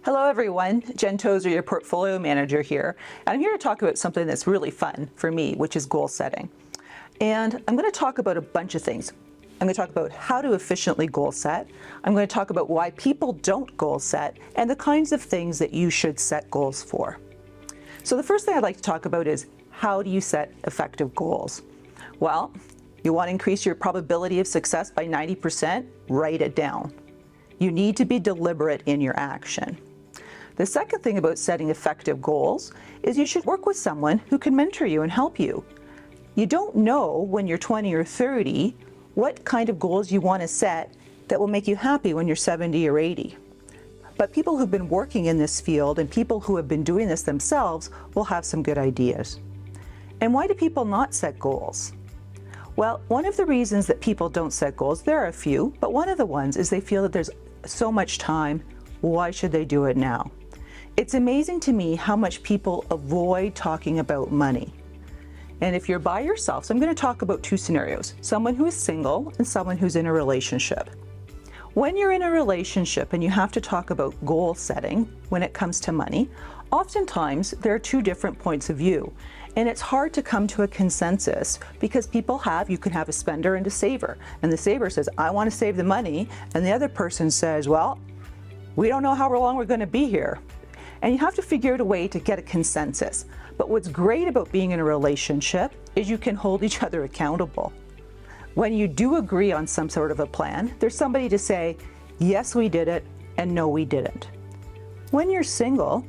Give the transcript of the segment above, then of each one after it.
Hello everyone, Jen Tozser, your portfolio manager here. And I'm here to talk about something that's really fun for me, which is goal setting. And I'm going to talk about a bunch of things. I'm going to talk about how to efficiently goal set. I'm going to talk about why people don't goal set and the kinds of things that you should set goals for. So the first thing I'd like to talk about is how do you set effective goals? Well, you want to increase your probability of success by 90%? Write it down. You need to be deliberate in your action. The second thing about setting effective goals is you should work with someone who can mentor you and help you. You don't know when you're 20 or 30 what kind of goals you want to set that will make you happy when you're 70 or 80. But people who've been working in this field and people who have been doing this themselves will have some good ideas. And why do people not set goals? Well, one of the reasons that people don't set goals, there are a few, but one of the ones is they feel that there's so much time. Why should they do it now? It's amazing to me how much people avoid talking about money. And if you're by yourself, so I'm going to talk about two scenarios, someone who is single and someone who's in a relationship. When you're in a relationship and you have to talk about goal setting when it comes to money, oftentimes there are two different points of view. And it's hard to come to a consensus because you can have a spender and a saver. And the saver says, I want to save the money. And the other person says, well, we don't know how long we're going to be here. And you have to figure out a way to get a consensus. But what's great about being in a relationship is you can hold each other accountable. When you do agree on some sort of a plan, there's somebody to say, yes, we did it, and no, we didn't. When you're single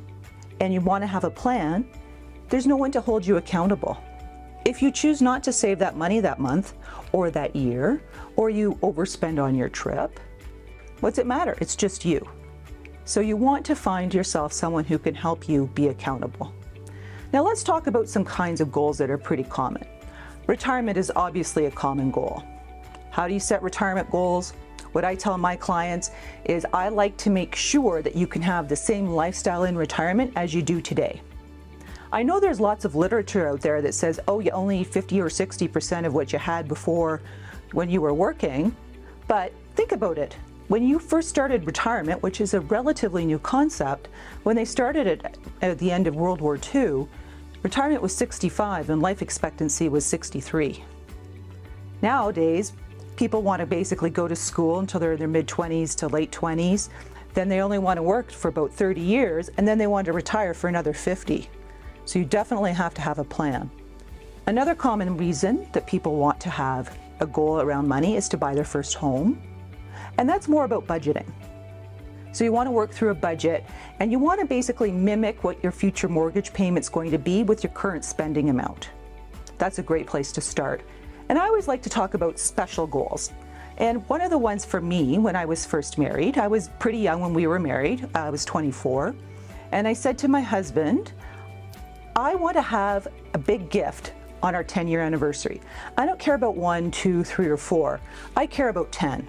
and you want to have a plan, there's no one to hold you accountable. If you choose not to save that money that month or that year, or you overspend on your trip, what's it matter? It's just you. So you want to find yourself someone who can help you be accountable. Now let's talk about some kinds of goals that are pretty common. Retirement is obviously a common goal. How do you set retirement goals? What I tell my clients is I like to make sure that you can have the same lifestyle in retirement as you do today. I know there's lots of literature out there that says, oh, you only need 50 or 60% of what you had before when you were working, but think about it. When you first started retirement, which is a relatively new concept, when they started it at the end of World War II, retirement was 65 and life expectancy was 63. Nowadays, people want to basically go to school until they're in their mid-20s to late 20s. Then they only want to work for about 30 years, and then they want to retire for another 50. So you definitely have to have a plan. Another common reason that people want to have a goal around money is to buy their first home. And that's more about budgeting. So you want to work through a budget and you want to basically mimic what your future mortgage payment's going to be with your current spending amount. That's a great place to start. And I always like to talk about special goals. And one of the ones for me when I was first married, I was pretty young when we were married, I was 24. And I said to my husband, I want to have a big gift on our 10-year anniversary. I don't care about 1, 2, 3, or 4. I care about 10.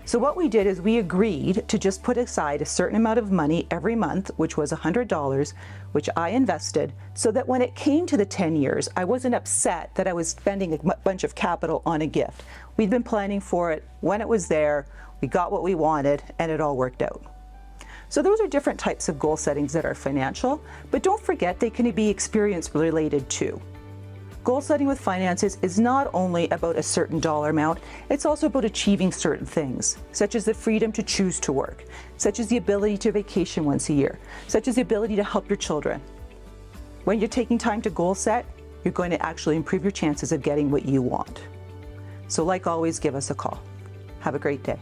So what we did is we agreed to just put aside a certain amount of money every month, which was $100, which I invested, so that when it came to the 10 years, I wasn't upset that I was spending a bunch of capital on a gift. We'd been planning for it. When it was there, we got what we wanted, and it all worked out. So those are different types of goal settings that are financial, but don't forget they can be experience related too. Goal setting with finances is not only about a certain dollar amount, it's also about achieving certain things, such as the freedom to choose to work, such as the ability to vacation once a year, such as the ability to help your children. When you're taking time to goal set, you're going to actually improve your chances of getting what you want. So like always, give us a call. Have a great day.